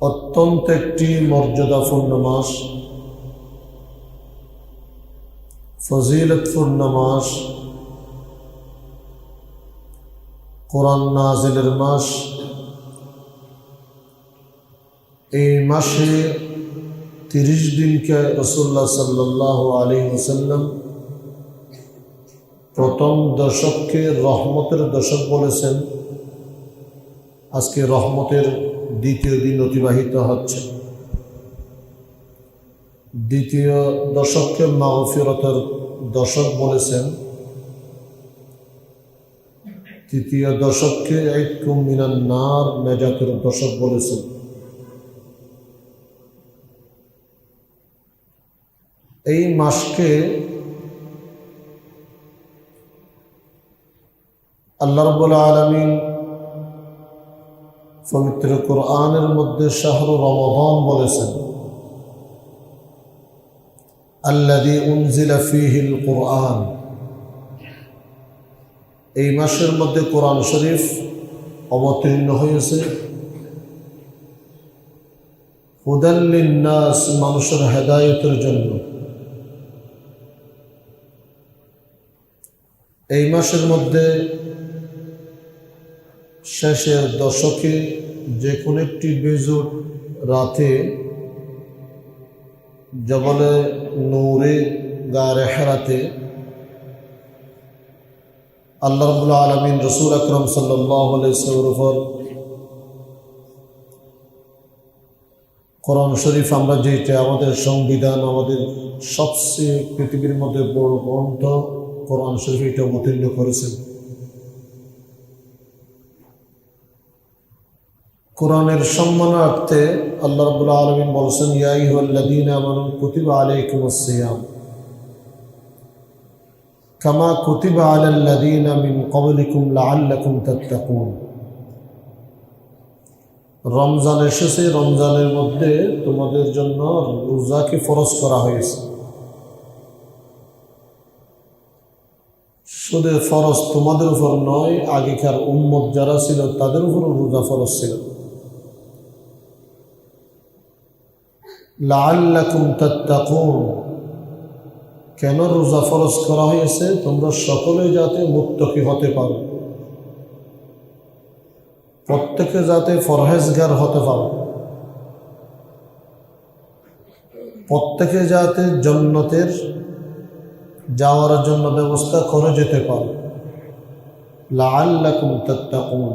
অত্যন্ত একটি মর্যাদাপূর্ণ মাস, ফজিলতপূর্ণ মাস, কোরআন নাজিলের মাস। এই মাসে 30 দিনকে রাসূলুল্লাহ সাল্লাল্লাহু আলাইহি ওয়াসাল্লাম প্রথম দশককে রহমতের দশক বলেছেন। আজকে রহমতের দ্বিতীয় দিন অতিবাহিত হচ্ছে। দ্বিতীয় দশককে মাগফিরাতের দশক বলেছেন। তৃতীয় দশককে ইতকুম মিনান নার, নাজাতের দশক বলেছেন। এই মাসকে আল্লাহ রাব্বুল আলামিন পবিত্র কোরআনের মধ্যে শাহরু রমাদান বলেছেন, আল্লাযী উনজিলা ফীহিল কুরআন। এই মাসের মধ্যে কোরআন শরীফ অবতীর্ণ হয়েছে। হুদাল লিন্নাস, মানুষের হেদায়েতের জন্য। এই মাসের মধ্যে শেষের দশকে যে কোনো একটি বেজুর রাতে জবলে নূরে গারে হেরাতে আল্লাহ রাব্বুল আলামিন রাসূল আকরাম সাল্লাল্লাহু আলাইহি ওয়াসাল্লামের উপর কোরআন শরীফ, আমরা যেটা আমাদের সংবিধান, আমাদের সবচেয়ে পৃথিবীর মধ্যে বড় গ্রন্থ কোরআন শরীফ, এটা অবতীর্ণ করেছেন। কোরআনের সম্মানার্থে আল্লাহ রাব্বুল আলামিন বলেছেন, ইয়া আইয়ুহাল্লাযীনা আমানু কুতিবা আলাইকুমুস সিয়াম কামা কুতিবা আলাল্লাযীনা মিন ক্বাবলিকুম লাআল্লাকুম তাত্তাকুন। রমজান এসেছে, রমজানের মধ্যে তোমাদের জন্য রোজাকে ফরজ করা হয়েছে। শুধু ফরজ তোমাদের উপর নয়, আগেকার উম্মত যারা ছিল তাদের উপরও রোজা ফরজ ছিল। লাআল্লাকুম তাত্তাকুন, কেন রোজা ফরজ করা হয়েছে? তোমরা সকলে যাতে মুত্তাকি হতে পারো, প্রত্যেকে যাতে পরহেজগার হতে পারো, প্রত্যেকে যাতে জান্নাতের যাওয়ার জন্য ব্যবস্থা করে যেতে পারো। লাআল্লাকুম তাত্তাকুন।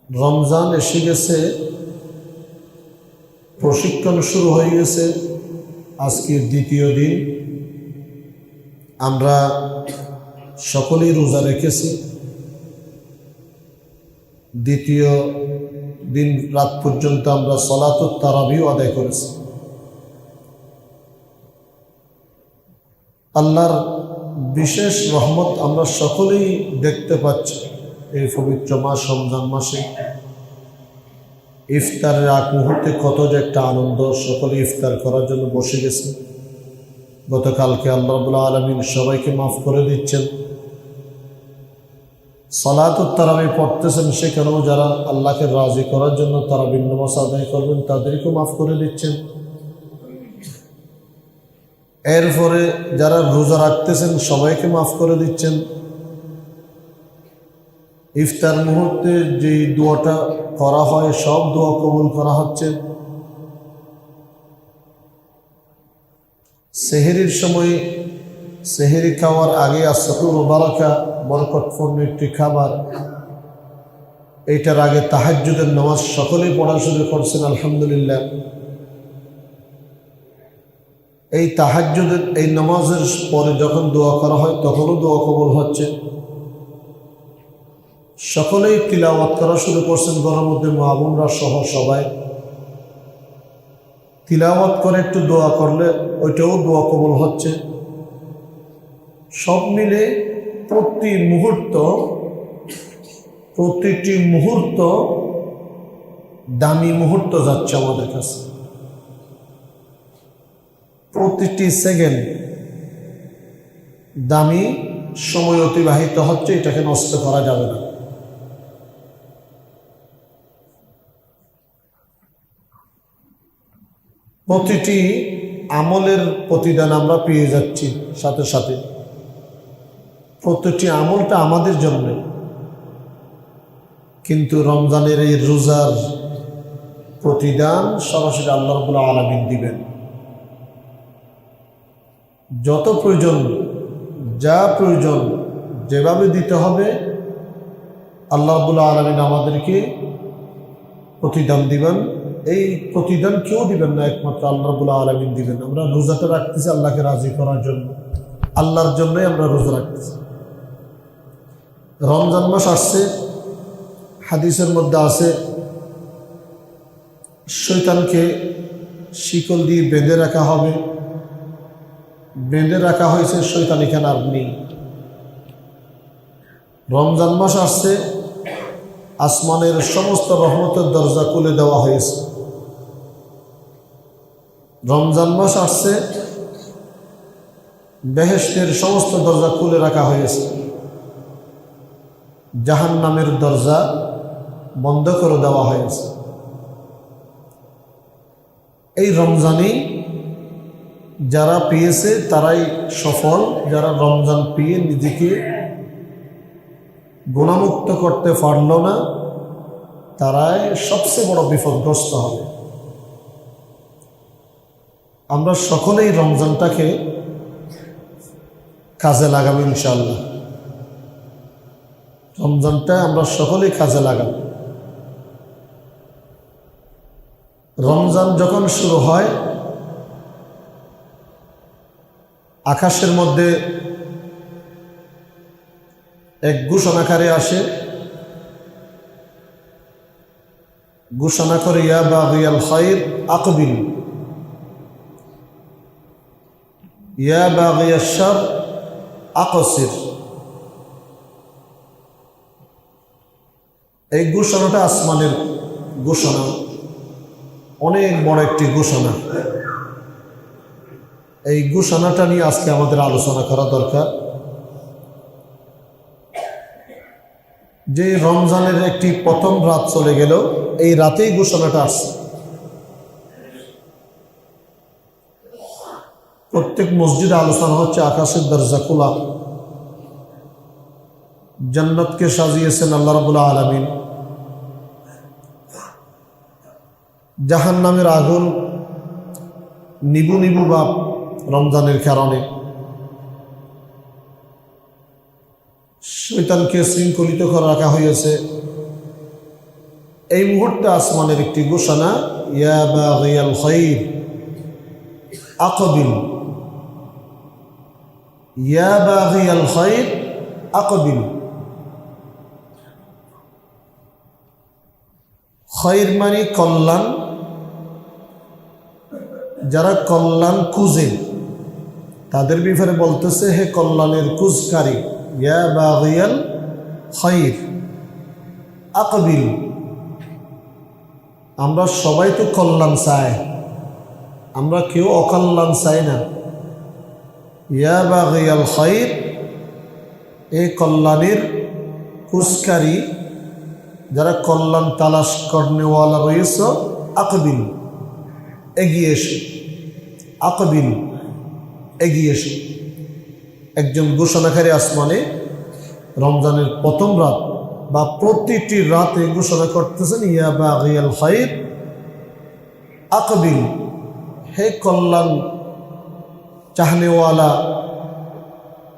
রমজান এসে গেছে, প্রশিক্ষণ শুরু হয়ে গেছে। আজকের দ্বিতীয় দিন, আমরা সকলেই রোজা রেখেছি। দ্বিতীয় দিন রাত পর্যন্ত আমরা সালাতুত তারাবিও আদায় করেছি। আল্লাহর বিশেষ রহমত আমরা সকলেই দেখতে পাচ্ছি। এই পবিত্র মাস রমজান মাসে ইফতারের আগ মুহূর্তে কত যে একটা আনন্দ, সকলে ইফতার করার জন্য বসে গেছে। গতকালকে আল্লাহ রাব্বুল আলামিন সবাইকে মাফ করে দিচ্ছেন। সালাতুত তারাবি পড়তেছেন, সেখানেও যারা আল্লাহকে রাজি করার জন্য তারাবির নামাজ আদায় করবেন তাদেরকেও মাফ করে দিচ্ছেন। এরপরে যারা রোজা রাখতেছেন সবাইকে মাফ করে দিচ্ছেন। ইফতার মুহূর্তে যে দোয়াটা করা হয় সব দোয়া কবুল করা হচ্ছে। সেহরির সময়, সেহরি খাওয়ার আগে আসসাতুর বারাকা, বরকতপূর্ণ একটি খাবার, এইটার আগে তাহাজ্জুদের নামাজ সকলেই পড়া শুরু করছেন, আলহামদুলিল্লাহ। এই তাহাজ্জুদের এই নামাজের পরে যখন দোয়া করা হয় তখনও দোয়া কবুল হচ্ছে। সকলেই তিলাওয়াত করা শুরু করছেন, ঘরের মধ্যে মা বোনরা সহ সবাই তিলাওয়াত করে একটু দোয়া করলে ওইটাও দোয়া কবুল হচ্ছে। সব মিলে প্রতিটি মুহূর্ত দামি মুহূর্ত যাচ্ছে আমাদের কাছে। প্রতিটি সেকেন্ড দামি সময় অতিবাহিত হচ্ছে, এটাকে নষ্ট করা যাবে না। প্রতিটি আমলের প্রতিদান আমরা পেয়ে যাচ্ছি সাথে সাথে। প্রতিটি আমলটা আমাদের জন্য, কিন্তু রমজানের এই রোজার প্রতিদান সরাসরি আল্লাহ রাব্বুল আলামিন দিবেন। যত প্রয়োজন, যা প্রয়োজন, যেভাবে দিতে হবে আল্লাহ রাব্বুল আলামিন আমাদেরকে প্রতিদান দিবেন। এই প্রতিদান কেউ দিবেন না, একমাত্র আল্লাহ রাব্বুল আলামিন দিবেন। আমরা রোজাটা রাখতেছি আল্লাহকে রাজি করার জন্য, আল্লাহর জন্যই আমরা রোজা রাখতেছি। রমজান মাস আসছে, হাদিসের মধ্যে আছে শয়তানকে শিকল দিয়ে বেঁধে রাখা হবে। বেঁধে রাখা হয়েছে, শয়তান এখানে আর নেই। রমজান মাস আসছে, আসমানের সমস্ত রহমতের দরজা খুলে দেওয়া হয়েছে। রমজান মাস আসছে, বেহেশতের সমস্ত দরজা খুলে রাখা হয়েছে, জাহান্নামের দরজা বন্ধ করে দেওয়া হয়েছে। এই রমজানই যারা পেয়েছে তারাই সফল, যারা রমজান পেয়ে নিজেকে গুণামুক্ত করতে পারল না তারাই সবচেয়ে বড় বিপদগ্রস্ত হবে। আমরা সকলেই রমজানটাকে কাজে লাগাবো ইনশাআল্লাহ। রমজানটা আমরা সকলেই কাজে লাগাবো। রমজান যখন শুরু হয়, আকাশের মধ্যে এক ঘোষণাকারী আসে, ঘোষণা করে ইয়া বাগিয়াল খায়র আকবিল, ইয়া বাগিয়াশ শার আকসির। এই ঘোষণাটা আসমানের ঘোষণা, অনেক বড় একটি ঘোষণা। এই ঘোষণাটা নিয়ে আজকে আমাদের আলোচনা করা দরকার। যে রমজানের একটি প্রথম রাত চলে গেল, এই রাতেই ঘোষণাটা আসছে। প্রত্যেক মসজিদে আলোচনা হচ্ছে আকাশের দরজা খোলা, জান্নাতকে সাজিয়েছেন আল্লাহ রাব্বুল আলামিন, জাহান্নামের আগুন নিবু নিবু ভাব রমজানের কারণে। শয়তানকে শৃঙ্খলিত করে রাখা হয়েছে। এই মুহূর্তে আসমানের একটি ঘোষণা, ইয়া বাগিয়াল খায়র আকবিল, ইয়া বাগিয়াল খায়র আকবিল। খায়র মানে কল্যাণ, যারা কল্যাণ খুঁজে তাদের ব্যাপারে বলতেছে, হে কল্যাণের খুঁজকারী, ইয়া বাগিয়াল খায়র আকবিল। আমরা সবাই তো কল্যাণ চাই, আমরা কেউ অকল্যাণ চাই না। ইয়া বাগিয়াল খায়র, এই কল্যাণের খুঁজকারী, যারা কল্যাণ তালাশ করনেওয়ালা রয়েছে, আকবিল এগিয়ে এসো, আকবিল এগিয়ে এসো। একজন ঘোষণাকারী আসমানে রমজানের প্রথম রাত বা প্রতিটি রাতে ঘোষণা করতেছেন, ইয়া বাগিয়াল খায়র আকবিল, হে কল্যাণ চাহনেওয়ালা,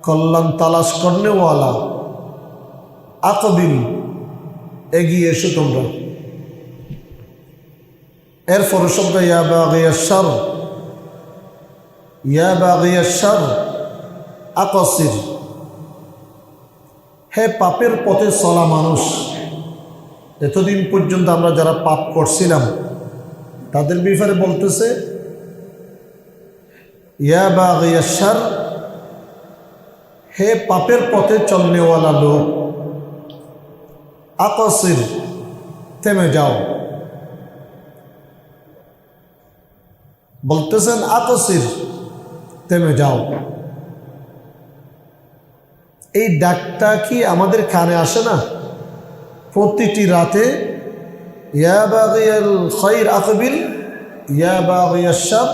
কল্যাণ তালাশ করনেওয়ালা, আকবিল এগিয়ে এসো তোমরা। এরপর শব্দ ইয়া বাগিয়াশ শার, ইয়া বাগিয়াশ শার আকসির, হে পাপের পথে চলা মানুষ। এতদিন পর্যন্ত আমরা যারা পাপ করছিলাম তাদের ব্যাপারে বলতেছে, ইয়া বাগিয়াশ শার, হে পাপের পথে চলনেওয়ালা লোক, আকসির থেমে যাও। বলতেছেন আকসির থেমে যাও। এই ডাকটা কি আমাদের কানে আসে না? প্রতিটি রাতে ইয়া বাগিয়াল খায়র আকবিল ইয়া বাগিয়াশ শার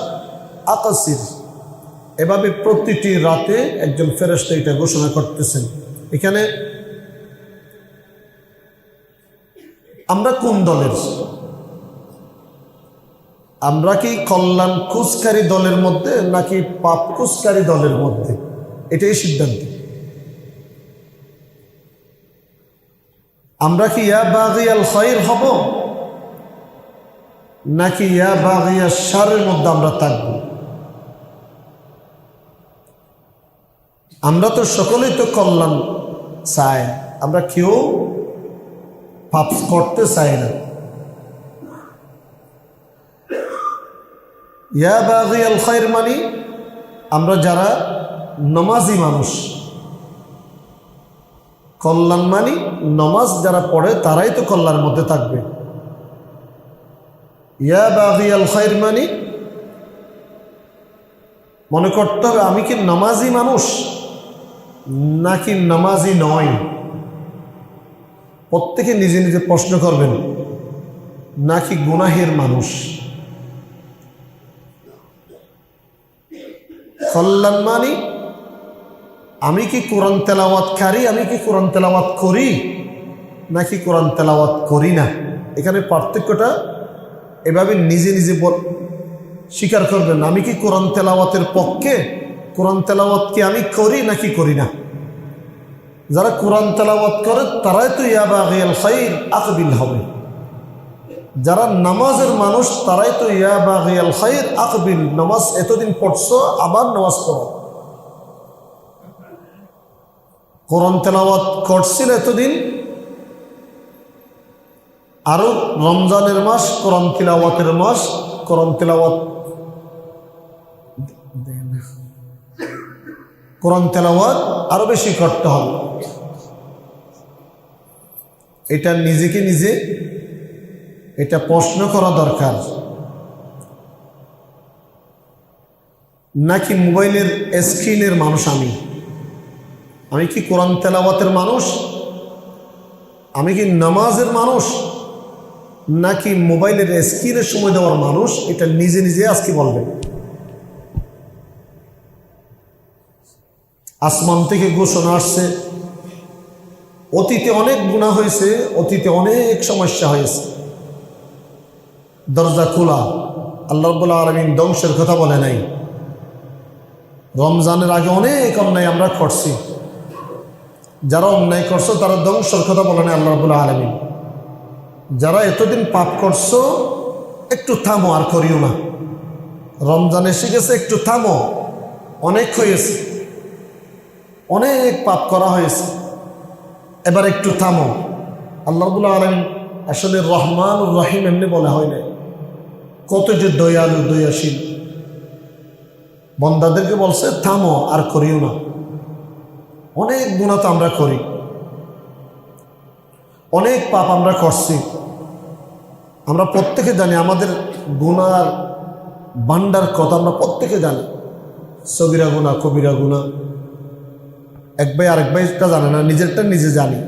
আকসির। এভাবে প্রতিটি রাতে একজন ফেরেশতা এটা ঘোষণা করতেছেন। এখানে আমরা কোন দলের? আমরা কি কল্যাণ কুচকারী দলের মধ্যে নাকি পাপ কুচকারী দলের মধ্যে? এটাই সিদ্ধান্ত। আমরা কি ইয়া বাগিয়াল খায়র হব নাকি ইয়া বাগিয়াশ শারের মধ্যে আমরা থাকব? আমরা তো সকলেই তো কল্যাণ চাই, আমরা কেউ পাপ করতে চাই না। ইয়া বাগিয়াল খায়র মানে আমরা যারা নামাজি মানুষ, কল্যাণ মানি নামাজ যারা পড়ে তারাই তো কল্যাণের মধ্যে থাকবে। ইয়া বাগিয়াল খায়র মানি মনে করতে হবে আমি কি নামাজি মানুষ নাকি নামাজি নয়। প্রত্যেকে নিজে নিজে প্রশ্ন করবেন, নাকি গুনাহের মানুষ। কল্যাণ মানি আমি কি কোরআন তেলাওয়াতকারী, আমি কি কোরআন তেলাওয়াত করি নাকি কোরআন তেলাওয়াত করি না। এখানে পার্থক্যটা এভাবে নিজে নিজে স্বীকার করবেন, আমি কি কোরআন তেলাওয়াতের পক্ষে, কোরআন তেলাওয়াত কি আমি করি নাকি করি না। যারা কোরআন তেলাওয়াত করে তারাই তো ইয়া বাগিয়াল খায়র আকবিল হবে। যারা নামাজের মানুষ তারাই তো ইয়া বাগিয়াল খায়র আকবিল, নামাজ এতদিন পড়ছো আবার নামাজ পড়ো। কোরআন তেলাওয়াত করছিল এতদিন, আরো রমজানের মাস কোরআন তিলাওয়াতের মাস, কোরআন তেলাওয়াত আরো বেশি করতে হবে। এটা নিজেকে নিজে এটা প্রশ্ন করা দরকার। নাকি মোবাইলের স্ক্রিনের মানুষ আমি কি কোরআন তেলাওয়াতের মানুষ, আমি কি নামাজের মানুষ নাকি মোবাইলের স্ক্রিনের সময় দেওয়ার মানুষ, এটা নিজে নিজে আজকে বলবেন। আসমান থেকে ঘোষণা আসছে, অতীতে অনেক গুনাহ হয়েছে, অতীতে অনেক সমস্যা হয়েছে, দরজা খোলা। আল্লাহ রাব্বুল আলামিন ধ্বংসের কথা বলে নাই। রমজানের আগে অনেক অন্যায় আমরা করছি, যারা অন্যায় করছো তারা ধ্বংসের কথা বলে নাই আল্লাহ রাব্বুল আলামিন। যারা এতদিন পাপ করছো একটু থামো, আর করিও না। রমজান এসে গেছে, একটু থামো, অনেক হয়েছে, অনেক পাপ করা হয়েছে, এবার একটু থামো। আল্লাহ রাব্বুল আলামিন আসলে রহমান রহিম এমনি বলা হয় না, কত যে দয়ালু দয়াশীল। বন্দাদেরকে বলছে থামো, আর করিও না। অনেক গুনাহ তো আমরা করি, অনেক পাপ আমরা করছি। আমরা প্রত্যেকে জানি আমাদের গুনার ভান্ডার কথা আমরা প্রত্যেকে জানি। সগীরা গুনাহ, কবিরা গুনাহ। এক ভাই আরেক ভাইটা জানে না, নিজেরটা নিজে জানি।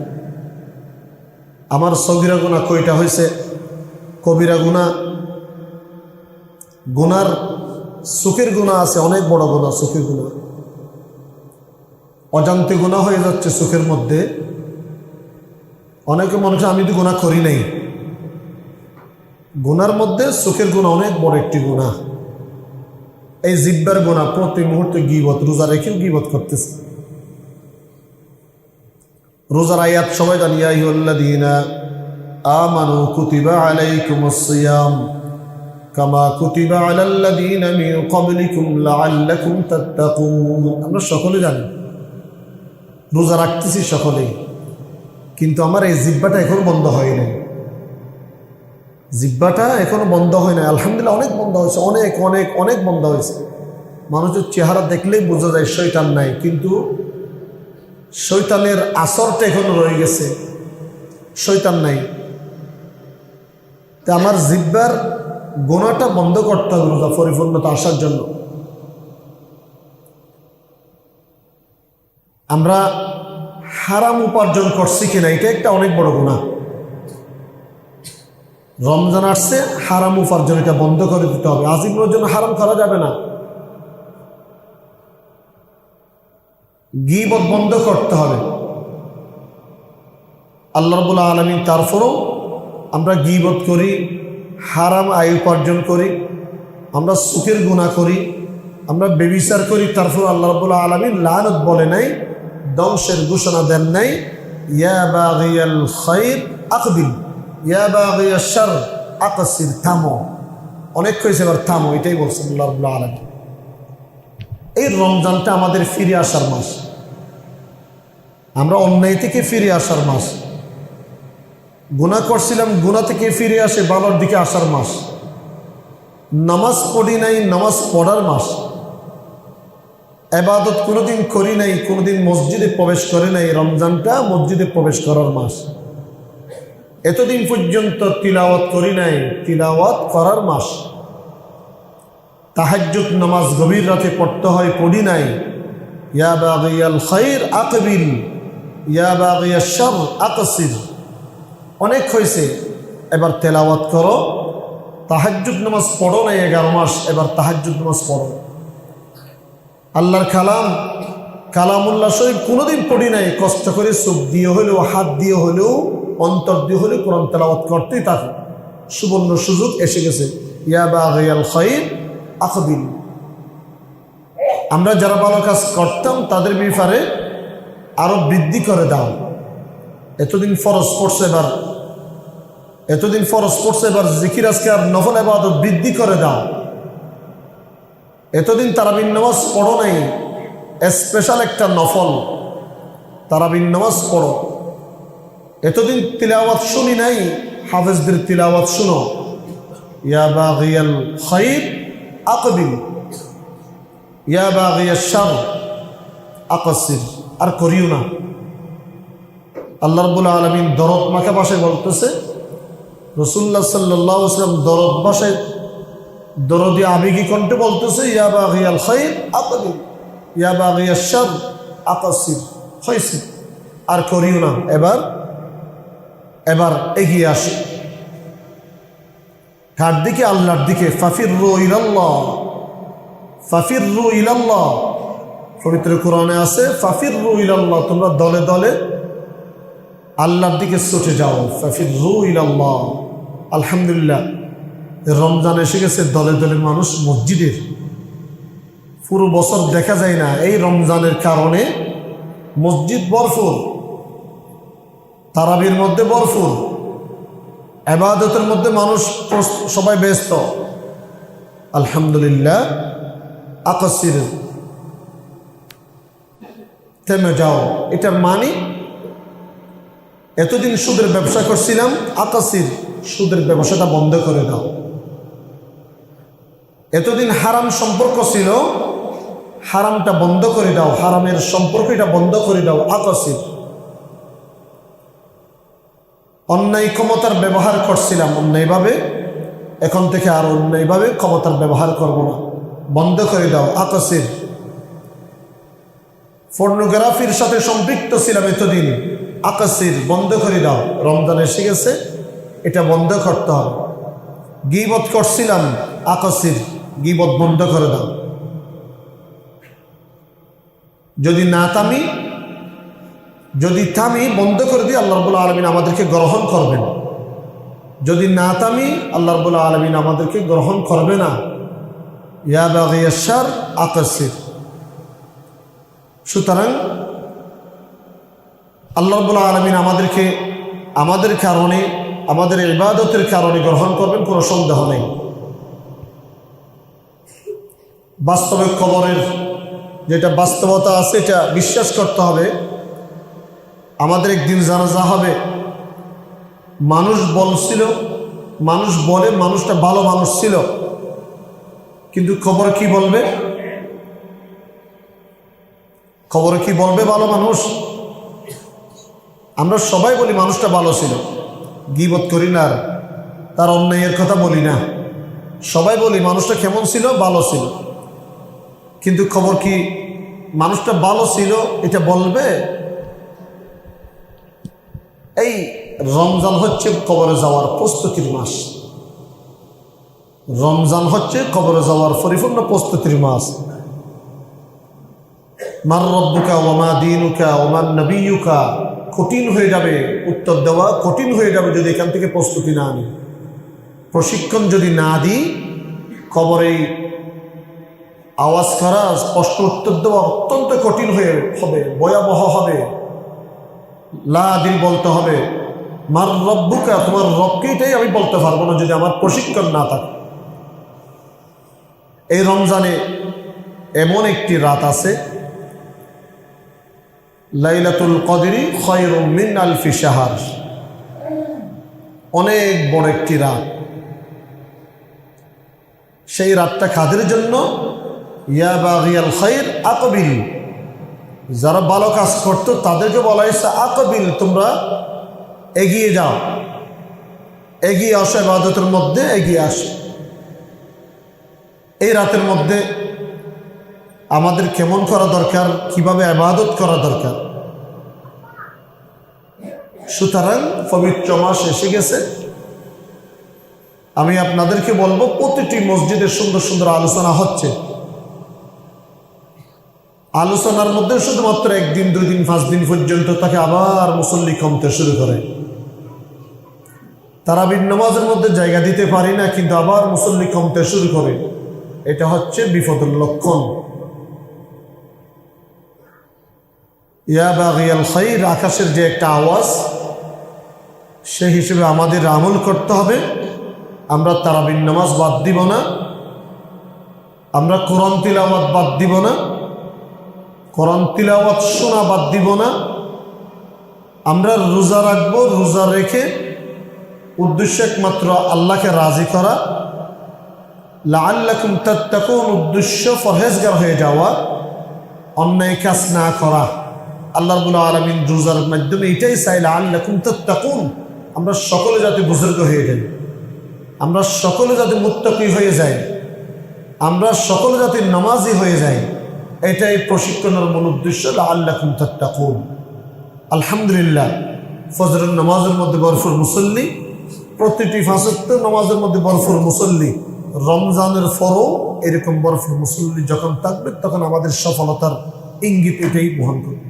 আমার সগীরা গুনাহ কয়টা হয়েছে, কবিরা গুনাহ, গুনার সুখের গুনাহ আছে, অনেক বড় গুনাহ, সুখের গুনাহ। অজান্তে গুনাহ হয়ে যাচ্ছে সুখের মধ্যে। অনেকে মনে হচ্ছে আমি তো গুনাহ করি নাই। গুনার মধ্যে সুখের গুনাহ অনেক বড় একটি গুনাহ। এই জিহ্বার গুনাহ, প্রতি মুহূর্তে গীবত, রোজা রেখেও গীবত করতেছে। রোজার আয়াত সবাই জানি, ইয়া আইয়ুহাল্লাযীনা আমানু কুতিবা আলাইকুমুস সিয়াম কামা কুতিবা আলাল্লাযীনা মিন ক্বাবলিকুম লাআল্লাকুম তাত্তাকুন। আমরা সকলে জানি রোজা রাখতেছি সকলেই, কিন্তু আমার এই জিহ্বাটা এখনো বন্ধ হয় নাই। জিহ্বাটা এখনো বন্ধ হয় না। আলহামদুলিল্লাহ অনেক বন্ধ হয়েছে, অনেক অনেক অনেক বন্ধ হয়েছে। মানুষের চেহারা দেখলেই বোঝা যায় শয়তান নাই, কিন্তু শয়তানের আসরটা এখনো রয়ে গেছে, শয়তান নাই। তা আমার জিহ্বার গুনাহটা বন্ধ করতে হবে রোজা পরিপূর্ণতা আসার জন্য। আমরা হারাম উপার্জন করছি কিনা, এটা একটা অনেক বড় গুনাহ। রমজান আসছে, হারাম উপার্জন এটা বন্ধ করে দিতে হবে। আজীবনের জন্য হারাম করা যাবে না। গীবত বন্ধ করতে হবে। আল্লাহ রাব্বুল আলামিন তারপরও আমরা গীবত করি, হারাম আয় উপার্জন করি, আমরা সুখের গুনাহ করি, আমরা ব্যভিচার করি, তারপর আল্লাহ রাব্বুল আলামিন লানত বলে নাই, ধ্বংসের ঘোষণা দেন নাই। ইয়া বাগিয়াল খায়র আকবিল, ইয়া বাগিয়াশ শার আকসির, থামো। অনেক কইছে, এবার থামো, এটাই বলছেন আল্লাহ রাব্বুল আলামিন। এই রমজানটা আমাদের ফিরে আসার মাস, আমরা অন্যায় থেকে ফিরে আসার মাস। গুনাহ করছিলাম, গুনাহ থেকে ফিরে আসে ভালোর দিকে আসার মাস। নামাজ পড়ি নাই, নামাজ পড়ার মাস। ইবাদত কোনোদিন করি নাই, কোনোদিন মসজিদে প্রবেশ করে নাই, রমজানটা মসজিদে প্রবেশ করার মাস। এতদিন পর্যন্ত তিলাওয়াত করি নাই, তিলাওয়াত করার মাস। তাহাজ্জুদ নামাজ গভীর রাতে পড়তে হয়, পড়ি নাই। ইয়া বাগিয়াল খায়র আকবিল, ইয়া বাগিয়াশ শার আকসির। অনেক হয়েছে, এবার তেলাওয়াত করো। তাহাজ্জুদ নামাজ পড়ো নাই 11 মাস, এবার তাহাজ্জুদ নামাজ পড়ো। আল্লাহর কালামুল্লাহ শরীফ কোনোদিন পড়ি নাই, কষ্ট করে চোখ দিয়ে হলেও, হাত দিয়ে হলেও, অন্তর দিয়ে হলেও কোরআন তেলাওয়াত করতেই থাকে। সুবর্ণ সুযোগ এসে গেছে। ইয়া বাগিয়াল খায়র আকবিল। আমরা যারা ভালো কাজ করতাম তাদের ব্যাপারে আরো বৃদ্ধি করে দাও। এতদিন ফরজ পড়ছে, এবার জিকির আজকার নফল ইবাদত বৃদ্ধি করে দাও। এতদিন তারাবির নামাজ পড়ো নাই, স্পেশাল একটা নফল তারাবির নামাজ পড়ো। এতদিন তিলাওয়াত শুনি নাই, হাফেজদের তিলাওয়াত শুনো। ইয়া বাগিয়াল খায়র আকবিল, ইয়া বাগিয়াশ শার আকসির। আর করিও না। আল্লাহ রাব্বুল আলামিন দরদ মাখা ভাষায় বলতেছে, রাসূলুল্লাহ সাল্লাল্লাহু আলাইহি ওয়াসাল্লাম দরদ ভাষায়, দরদি আবেগী কণ্ঠে বলতেছে, ইয়া বাগিয়াল খায়র আকবিল, ইয়া বাগিয়াশ শার আকসির, হইছে আর করিও না। এবার এগিয়ে আসে কার দিকে? আল্লাহর দিকে। ফাফিররু ইলাল্লাহ, ফাফিররু ইলাল্লাহ। পবিত্র কোরআনে আছে ফাফিররু ইলাল্লাহ, তোমরা দলে দলে আল্লাহর দিকে ছুটে যাও। ফাফিররু ইলাল্লাহ। আলহামদুলিল্লাহ, রমজান এসে গেছে, দলে দলে মানুষ মসজিদের। পুরো বছর দেখা যায় না, এই রমজানের কারণে মসজিদ ভরপুর, তারাবির মধ্যে ভরপুর, ইবাদতের মধ্যে মানুষ সবাই ব্যস্ত। আলহামদুলিল্লাহ। আকসির, থেমে যাও। এটার মানে এতদিন সুদের ব্যবসা করছিলাম, আকসির, সুদের ব্যবসাটা বন্ধ করে দাও। এতদিন হারাম সম্পর্ক ছিল, হারামটা বন্ধ করে দাও, হারামের সম্পর্ক এটা বন্ধ করে দাও। আকসির। অন্যায় ক্ষমতার ব্যবহার করছিলাম অন্যায়ভাবে, এখন থেকে আর অন্যায়ভাবে ক্ষমতার ব্যবহার করব না, বন্ধ করে দাও। আকসির। পর্নোগ্রাফির সাথে সম্পৃক্ত ছিলাম এতদিন, আকসির, বন্ধ করে দাও। রমজান এসে গেছে, এটা বন্ধ করতে হবে। গীবত করছিলাম, আকসির, গীবত বন্ধ করে দাও। যদি থামি বন্ধ করে দিই, আল্লাহ রাব্বুল আলামিন আমাদেরকে গ্রহণ করবেন। যদি না থামি, আল্লাহ রাব্বুল আলামিন আমাদেরকে গ্রহণ করবে না। ইয়া বাগিয়াশ শার আকসির। সুতরাং আল্লাহ রাব্বুল আলামিন আমাদেরকে আমাদের কারণে, আমাদের ইবাদতের কারণে গ্রহণ করবেন, কোনো সন্দেহ নেই। বাস্তবে কবরের যেটা বাস্তবতা আছে, এটা বিশ্বাস করতে হবে। আমাদের একদিন জানাজা হবে। মানুষ বলে মানুষটা ভালো মানুষ ছিল, কিন্তু কবরে কি বলবে? কবরে কি বলবে? ভালো মানুষ। আমরা সবাই বলি মানুষটা ভালো ছিল, গীবত করি না, আর তার অন্যায়ের কথা বলি না। সবাই বলি মানুষটা কেমন ছিল? ভালো ছিল। কিন্তু খবর কি মানুষটা ভালো ছিল এটা বলবে? এই রমজান হচ্ছে কবরে যাওয়ার প্রস্তুতির মাস। রমজান হচ্ছে কবরে যাওয়ার পরিপূর্ণ প্রস্তুতির মাস। মার রব্বুকা ওয়া মা দীনুকা ওয়া মান নবিয়্যুকা, কঠিন হয়ে যাবে উত্তর দেওয়া, কঠিন হয়ে যাবে যদি এখান থেকে প্রস্তুতি না নিই, প্রশিক্ষণ যদি না দিই। কবরে আওয়াজ করা, স্পষ্ট উত্তর দেওয়া অত্যন্ত কঠিন হয়ে হবে, ভয়াবহ হবে। লা দিল বলতে হবে, মার রব্বুকা, তোমার রবকেইটাই আমি বলতে পারবো না যদি আমার প্রশিক্ষণ না থাকে। এই রমজানে এমন একটি রাত আছে, লাইলাতুল কদরি খায়রুম মিন আলফি শাহর, অনেক বড় একটি রাত। সেই রাতটা কাদের জন্য? ইয়া বাগিয়াল খায়র আকবিল, যারা ভালো কাজ করতো তাদেরকে বলা হয়েছে আকবিল, তোমরা এগিয়ে যাও, এগিয়ে আসো, ইবাদতের মধ্যে এগিয়ে আসো। এই রাতের মধ্যে আমাদের কেমন করা দরকার, কিভাবে ইবাদত করা দরকার। সুতরাং পবিত্র মাস এসে গেছে, আমি আপনাদেরকে বলবো প্রতিটি মসজিদে সুন্দর সুন্দর আলোচনা হচ্ছে। আলোচনার মধ্যে শুধুমাত্র একদিন, 2 দিন, 5 দিন পর্যন্ত তাকে আবার মুসল্লি কমতে শুরু করে। তারাবির নামাজের মধ্যে জায়গা দিতে পারি না, কিন্তু আবার মুসল্লি কমতে শুরু করে। এটা হচ্ছে বিপদের লক্ষণ। ইয়া বাগিয়াল খায়র, আকাশের যে একটা আওয়াজ, সেই হিসেবে আমাদের আমল করতে হবে। আমরা তারাবির নামাজ বাদ দিব না, আমরা কোরআন তিলাওয়াত বাদ দিব না, কোরআন তিলাওয়াত শোনা বাদ দিব না। আমরা রোজা রাখবো, রোজা রেখে উদ্দেশ্য একমাত্র আল্লাহকে রাজি করা, লাআল্লাকুম তাত্তাকুন, উদ্দেশ্য পরহেজগার হয়ে যাওয়া, অন্যায় কাজ না করা। আল্লাহ রাব্বুল আলামিন রোজার মাধ্যমে এটাই চাই, লাআল্লাকুম তাত্তাকুন, আমরা সকলে যাতে বুজুর্গ হয়ে যাই, আমরা সকলে যাতে মুত্তাকি হয়ে যাই, আমরা সকলে যাতে নামাজি হয়ে যাই, এটাই প্রশিক্ষণের মূল উদ্দেশ্য, লাআল্লাকুম তাত্তাকুন। আলহামদুলিল্লাহ, ফজরের নামাজের মধ্যে ভরপুর মুসল্লি, প্রতিটি 5 ওয়াক্ত নামাজের মধ্যে ভরপুর মুসল্লি। রমজানের পরও এরকম ভরপুর মুসল্লি যখন থাকবে, তখন আমাদের সফলতার ইঙ্গিত এটাই বহন করবে।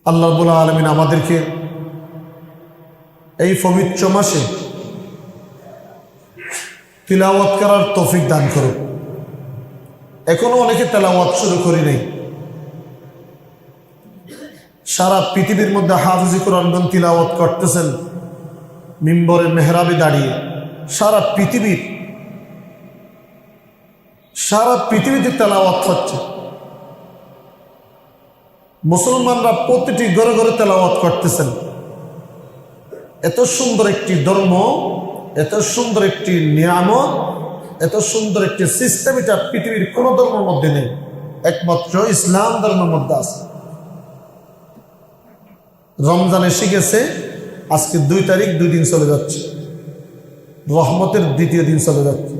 আল্লাহ রাব্বুল আলামিন আমাদেরকে এই পবিত্র মাসে তিলাওয়াত করার তৌফিক দান করুক। এখনো অনেকে তেলাওয়াত শুরু করি নাই। সারা পৃথিবীর মধ্যে হাফিজ কোরআনগণ তিলাওয়াত করতেছেন মিম্বরে মেহরাবে দাঁড়িয়ে। সারা পৃথিবীতে তেলাওয়াত হচ্ছে। মুসলমানরা প্রতিটি ঘরে ঘরে তেলাওয়াত করতেছেন। এত সুন্দর একটি ধর্ম, এত সুন্দর একটি নিয়ামত, এত সুন্দর একটি সিস্টেম, এটা পৃথিবীর কোন ধর্মের মধ্যে নেই, একমাত্র ইসলাম ধর্মের মধ্যে আছে। রমজান এসে গেছে, আজকে 2 তারিখ, 2 দিন চলে যাচ্ছে, রহমতের 2য় দিন চলে যাচ্ছে।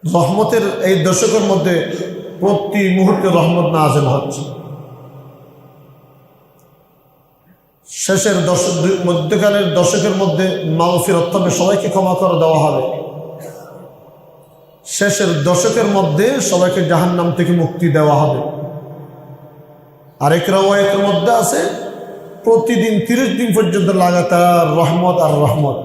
রহমতের এই দশকের মধ্যে প্রতি মুহূর্তে রহমত নাযিল হচ্ছে। শেষের মধ্যকালের দশকের মধ্যে মাগফিরাত হবে, সবাইকে ক্ষমা করে দেওয়া হবে। শেষের দশকের মধ্যে সবাইকে জাহান্নাম থেকে মুক্তি দেওয়া হবে। আরেক রাওয়ায়াতের মধ্যে আছে প্রতিদিন 30 দিন পর্যন্ত লাগাতার রহমত আর রহমত।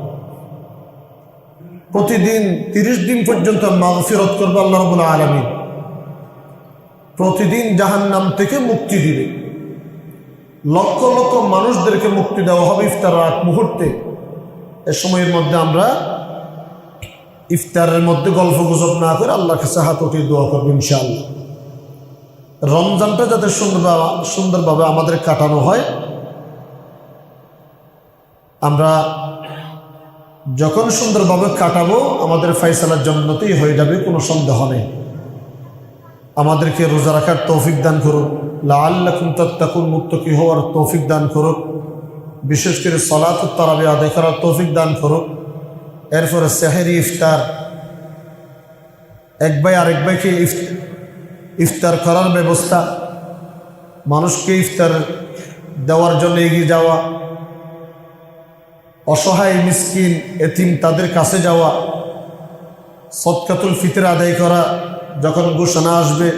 প্রতিদিন 30 দিন পর্যন্ত মাগফিরাত করবে আল্লাহ রাব্বুল আলামিন, প্রতিদিন জাহান্নাম থেকে মুক্তি দিবে। লক্ষ লক্ষ মানুষদেরকে মুক্তি দেওয়া হবে ইফতারের আগ মুহূর্তে। এ সময়ের মধ্যে আমরা ইফতারের মধ্যে গল্প গুজব না করে আল্লাহর কাছে হাত উঠিয়ে দোয়া করবো ইনশাআল্লাহ। রমজানটা যাতে সুন্দরভাবে আমাদের কাটানো হয়। আমরা যখন সুন্দরভাবে কাটাবো, আমাদের ফায়সালার জান্নাতেই হয়ে যাবে, কোনো সন্দেহ নেই। আমাদেরকে রোজা রাখার তৌফিক দান করুন, লাআল্লাকুম তাত্তাকুন, মুত্তাকি হওয়ার তৌফিক দান করুক। বিশেষ করে সালাতুত তারাবি আদায় করার তৌফিক দান করুক। এরপরে সেহরি ইফতার, এক ভাই আরেক ভাইকে ইফতার করার ব্যবস্থা, মানুষকে ইফতার দেওয়ার জন্য এগিয়ে যাওয়া, অসহায় মিসকিন এতিম তাদের কাছে যাওয়া, সদকাতুল ফিতর আদায় করা, যখন ঘোষণা আসবে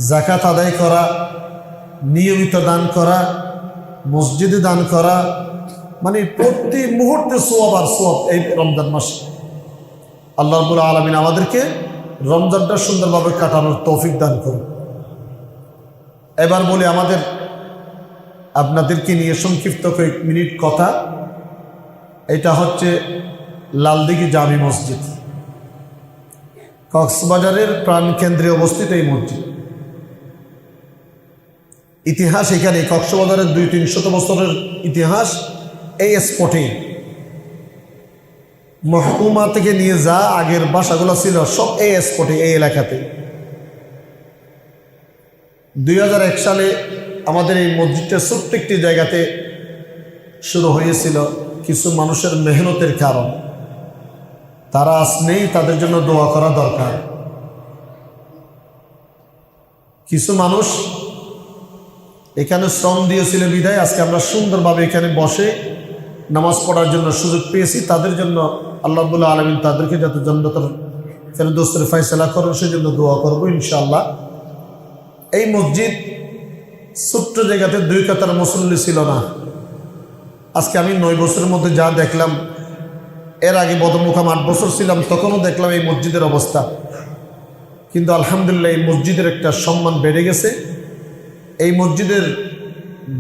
যাকাত আদায় করা, নিয়মিত দান করা, মসজিদে দান করা, মানে প্রতি মুহূর্তে সোয়াব আর সোয়াব এই রমজান মাসে। আল্লাহ রাব্বুল আলামিন আমাদেরকে রমজানটা সুন্দরভাবে কাটানোর তৌফিক দান করুন। এবার বলি আপনাদেরকে নিয়ে সংক্ষিপ্ত কয়েক মিনিট কথা। এটা হচ্ছে লালদিঘি জামি মসজিদ, কক্সবাজারের প্রাণকেন্দ্রে অবস্থিত এই মসজিদ। ইতিহাস এখানে কক্সবাজারের 200-300 বছরের ইতিহাস এই স্পটে। মহকুমা থেকে নিয়ে যা আগের বাসাগুলো ছিল সব এই স্পটে, এই এলাকাতে। 2001 সালে আমাদের এই মসজিদটা ছোট্ট একটি জায়গাতে শুরু হয়েছিল কিছু মানুষের মেহনতের কারণ। তারা আজ নেই, তাদের জন্য দোয়া করা দরকার। কিছু মানুষ এখানে শ্রম দিয়েছিল বিধায় আজকে আমরা সুন্দরভাবে এখানে বসে নামাজ পড়ার জন্য সুযোগ পেয়েছি। তাদের জন্য আল্লাহ রাব্বুল আলামিন তাদেরকে যাতে জান্নাতুল ফেরদৌসের ফয়সালা করেন সেজন্য দোয়া করবো ইনশাআল্লাহ। এই মসজিদ ছোট্ট জায়গাতে 2 কাতার মুসল্লি ছিল না। আজকে আমি 9 বছরের মধ্যে যা দেখলাম, এর আগে বদমুকাম 8 বছর ছিলাম, তখনও দেখলাম এই মসজিদের অবস্থা। কিন্তু আলহামদুলিল্লাহ এই মসজিদের একটা সম্মান বেড়ে গেছে, এই মসজিদের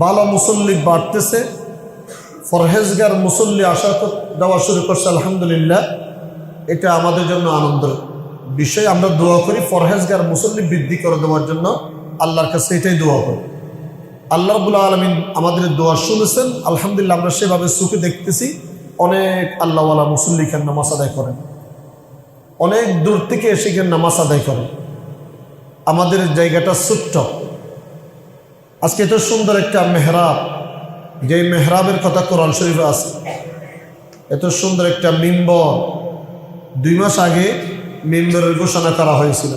ভালো মুসল্লি বাড়তেছে, ফরহেজগার মুসল্লি আশা দেওয়া শুরু করছে। আলহামদুলিল্লাহ, এটা আমাদের জন্য আনন্দের বিষয়। আমরা দোয়া করি ফরহেজগার মুসল্লি বৃদ্ধি করে দেওয়ার জন্য, আল্লাহর কাছে এটাই দোয়া করি। আল্লাহ রাব্বুল আলামিন আমাদের দোয়া শুনেছেন, আলহামদুলিল্লাহ আমরা সেভাবে চোখে দেখতেছি। অনেক আল্লাহওয়ালা মুসল্লি এখানে নামাজ আদায় করেন, অনেক দূর থেকে এসে এখানে নামাজ আদায় করেন। আমাদের জায়গাটা ছোট্ট। আজকে এত সুন্দর একটা মেহরাব, যে মেহরাবের কথা কোরআন শরীফে আছে। এত সুন্দর একটা মিম্বর, 2 মাস আগে মিম্বরের ঘোষণা করা হয়েছিল,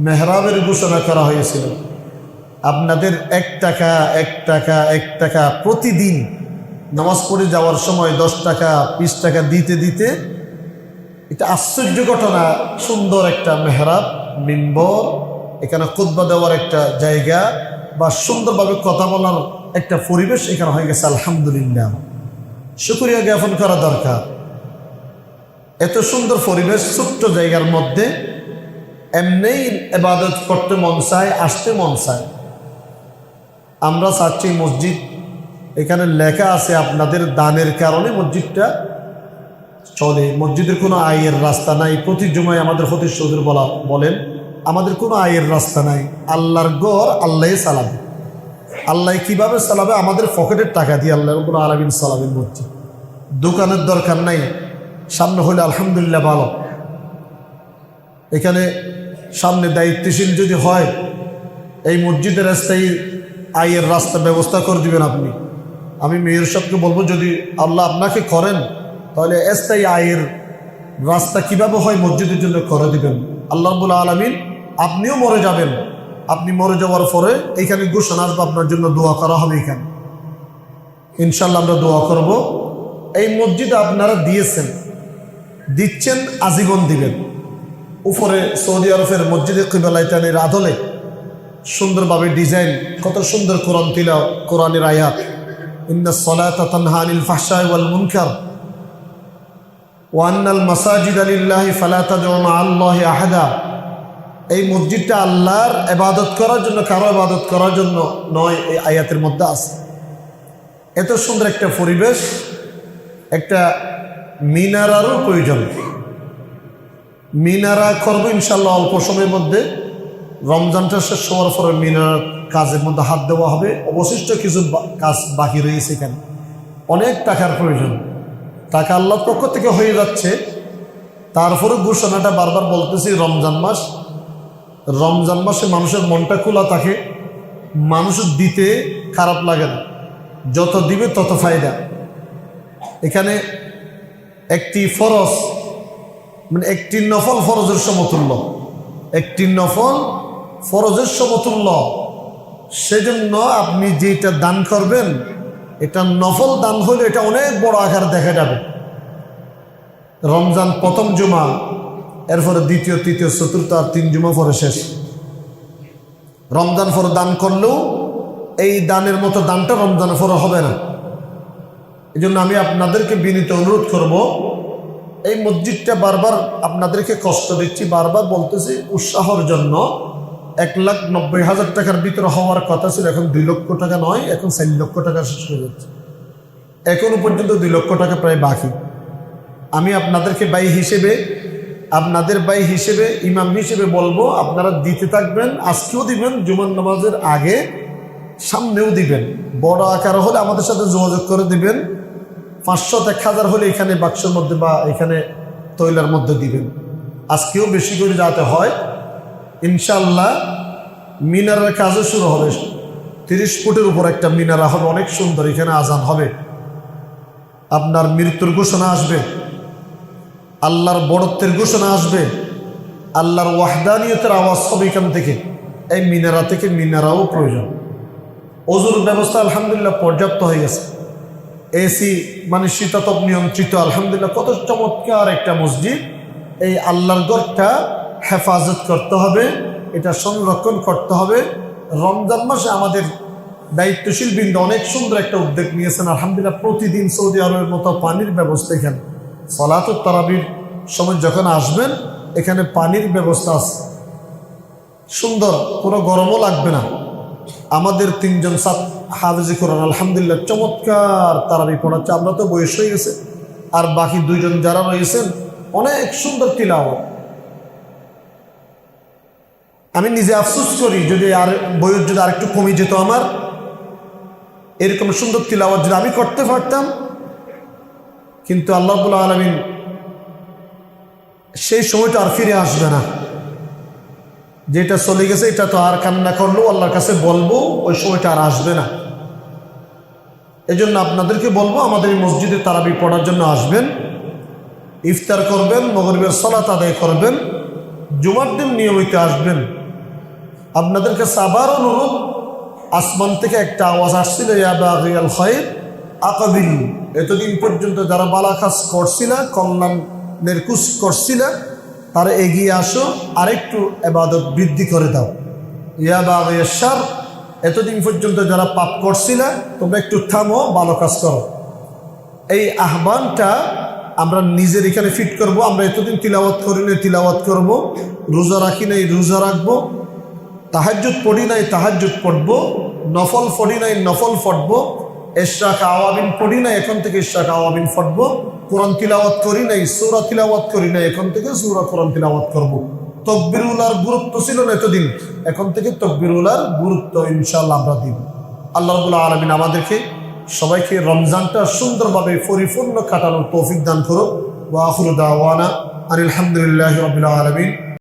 মেহরাবের ঘোষণা করা হয়েছিল। আপনাদের 1 টাকা প্রতিদিন নামাজ পড়ে যাওয়ার সময় 10 টাকা 20 টাকা দিতে দিতে এটা আশ্চর্য ঘটনা। সুন্দর একটা মেহরাব, মিম্বর, এখানে খুতবা দেওয়ার একটা জায়গা বা সুন্দরভাবে কথা বলার একটা পরিবেশ এখানে হয়ে গেছে। আলহামদুলিল্লাহ, শুকরিয়া জ্ঞাপন করা দরকার। এত সুন্দর পরিবেশ ছোট্ট জায়গার মধ্যে এমনিই ইবাদত করতে মন চায়, আসতে মন চায়। আমরা চাচ্ছি মসজিদ, এখানে লেখা আছে আপনাদের দানের কারণে মসজিদটা চলে। মসজিদের কোনো আয়ের রাস্তা নাই। প্রতি জুমায় আমাদের খতিব হুজুর বলেন আমাদের কোনো আয়ের রাস্তা নাই। আল্লাহর ঘর আল্লাহই চালাবে। আল্লাহ কিভাবে চালাবে? আমাদের পকেটের টাকা দিয়ে আল্লাহ রাব্বুল আলামিন চালাবেন মসজিদ। দোকানের দরকার নাই, সামনে হলে আলহামদুলিল্লাহ ভালো। এখানে সামনে দায়িত্বশীল যদি হয়, এই মসজিদের রাস্তায় আয়ের রাস্তা ব্যবস্থা করে দিবেন আপনি। আমি মেয়র সাহেবকে বলবো, যদি আল্লাহ আপনাকে করেন তাহলে স্থায়ী আয়ের রাস্তা কিভাবে হয় মসজিদের জন্য করে দিবেন। আল্লাহ রাব্বুল আলামিন, আপনিও মরে যাবেন, আপনি মরে যাওয়ার পরে এইখানে ঘোষণা আসবে, আপনার জন্য দোয়া করা হবে। এখানে ইনশাল্লাহ আমরা দোয়া করব। এই মসজিদ আপনারা দিচ্ছেন, আজীবন দিবেন। উপরে সৌদি আরবের মসজিদে কিবলাতানের আদলে সুন্দরভাবে ডিজাইন, কত সুন্দর কোরআন তিলাওয়াত, কোরআনের আয়াত, ইন্নাস সালাতা তানহা আনিল ফাহশাই ওয়াল মুনকার ওয়া আন্নাল মাসাজিদা লিল্লাহি ফালা তাদউ মা'আল্লাহি আহাদা। এই মসজিদটা আল্লাহর ইবাদত করার জন্য, কারো ইবাদত করার জন্য নয়, এই আয়াতের মধ্যে আছে। এত সুন্দর একটা পরিবেশ, একটা মিনারারও প্রয়োজন। মিনারা করবো ইনশাল্লাহ অল্প সময়ের মধ্যে। রমজানটা শেষ হওয়ার পরে মিনার কাজের মধ্যে হাত দেওয়া হবে। অবশিষ্ট কিছু কাজ বাকি রয়েছে। এখানে অনেক টাকার প্রয়োজন। টাকা আল্লাহর পক্ষ থেকে হয়ে যাচ্ছে। তারপরে ঘোষণাটা বারবার বলতেছি, রমজান মাসে মানুষের মনটা খোলা থাকে, মানুষ দিতে খারাপ লাগে না, যত দিবে তত ফায়দা। এখানে একটি ফরজ, মানে একটি নফল ফরজের সমতুল্য, একটি নফল ফরজের সমতুল্য। সেজন্য আপনি যেটা দান করবেন এটা নফল দান হলে এটা অনেক বড় আকার দেখা যাবে। রমজান প্রথম জুমা, এরপরে দ্বিতীয়, তৃতীয়, চতুর্থ আর 3 জুমা পরে শেষ। রমজান পরে দান করলেও এই দানের মতো দানটা রমজানের পরে হবে না। এই জন্য আমি আপনাদেরকে বিনীত অনুরোধ করব, এই মসজিদটা বারবার আপনাদেরকে কষ্ট দিচ্ছি, বারবার বলতেছি উৎসাহর জন্য। 1,90,000 টাকার ভিতরে হওয়ার কথা ছিল, এখন 2 লক্ষ টাকা নয়, এখন 4 লক্ষ টাকা শেষ হয়ে যাচ্ছে। এখনো পর্যন্ত 2 লক্ষ টাকা প্রায় বাকি। আমি আপনাদেরকে ভাই হিসেবে, আপনাদের ভাই হিসেবে, ইমাম হিসেবে বলবো, আপনারা দিতে থাকবেন। আজকেও দিবেন, জুমার নামাজের আগে, সামনেও দিবেন। বড় আকার হলে আমাদের সাথে যোগাযোগ করে দিবেন। 500, 1000 হলে এখানে বাক্সের মধ্যে বা এখানে তৈলার মধ্যে দিবেন। আজকেও বেশি করে যাতে হয় ইনশাআল্লাহ। মিনারের কাজও শুরু হবে, 30 ফুটের উপর একটা মিনারা হবে, অনেক সুন্দর। এখানে আজান হবে, আপনার মৃত্যুর ঘোষণা আসবে, আল্লাহর বড়ত্বের ঘোষণা আসবে, আল্লাহর ওয়াহদানিয়তের আওয়াজ হবে এখান থেকে। এই মিনারা থেকে, মিনারাও প্রয়োজন। ওজুর ব্যবস্থা আলহামদুলিল্লাহ পর্যাপ্ত হয়ে গেছে। এসি মানে শীতাতপ নিয়ন্ত্রিত, আলহামদুলিল্লাহ। কত চমৎকার একটা মসজিদ। এই আল্লাহর ঘরটা হেফাজত করতে হবে, এটা সংরক্ষণ করতে হবে। রমজান মাসে আমাদের দায়িত্বশীল বৃন্দ অনেক সুন্দর একটা উদ্যোগ নিয়েছেন আলহামদুলিল্লাহ। প্রতিদিন সৌদি আরবের মতো পানির ব্যবস্থা এখানে, সালাতুত তারাবির সময় যখন আসবেন এখানে পানির ব্যবস্থা আছে সুন্দর, কোনো গরমও লাগবে না। আমাদের 3 জন হাফেজে কোরআন আলহামদুলিল্লাহ চমৎকার তারাবি পড়াচ্ছে। আমরা তো বয়স হয়ে গেছে, আর বাকি 2 জন যারা রয়েছেন অনেক সুন্দর তিলাওয়াত। আমি নিজে আফসোস করি, যদি আর বয়স যদি আরেকটু কমে যেত আমার, এরকম সুন্দর তিলাওয়াত যদি আমি করতে পারতাম। কিন্তু আল্লাহ রাব্বুল আলামিন সেই সময়টা আর ফিরে আসবে না। যেটা চলে গেছে এটা তো আর কান্না করলেও আল্লাহর কাছে বলবো, ওই সময়টা আর আসবে না। এজন্য আপনাদেরকে বলবো, আমাদের এই মসজিদে তারাবি পড়ার জন্য আসবেন, ইফতার করবেন, মাগরিবের সালাত আদায় করবেন, জুমার দিন নিয়মিত আসবেন। আপনাদের কাছে আবার অনুরোধ, আসমান থেকে একটা আওয়াজ আসছিল, ইয়া বাগিয়াল খায়র আকবিল। এতদিন পর্যন্ত যারা বালা কাজ করছিল, কল্যাণের কুশ করছিল, তারা এগিয়ে আসো, আরেকটু ইবাদত বৃদ্ধি করে দাও। ইয়া বাগিয়াশ শার, এতদিন পর্যন্ত যারা পাপ করছিল, তোমরা একটু থামো, ভালো কাজ করো। এই আহ্বানটা আমরা নিজের এখানে ফিট করব। আমরা এতদিন তিলাওয়াত করি নাই, তিলাওয়াত করব। রোজা রাখি নাই, রোজা রাখবো। তাহাজ্জুদ পড়ি নাই, তাহাজ্জুদ পড়বো। নফল পড়ি নাই, নফল পড়বো। ইশরাক আওয়াবিন পড়ি নাই, এখন থেকে ইশরাক আওয়াবিন পড়বো। কোরআন তিলাওয়াত করি নাই, সূরা তিলাওয়াত করি নাই, এখন থেকে সূরা কোরআন তিলাওয়াত করব। তাকবীরুল্লাহর গুরুত্ব ছিল না এতদিন, এখন থেকে তাকবীরুল্লাহর গুরুত্ব ইনশাআল্লাহ আমরা দিব। আল্লাহ রাব্বুল আলামিন আমাদেরকে সবাইকে রমজানটা সুন্দরভাবে পরিপূর্ণ কাটানোর তৌফিক দান করুক। ওয়া আখিরু দাওয়ানা আলহামদুলিল্লাহি রাব্বিল আলামিন।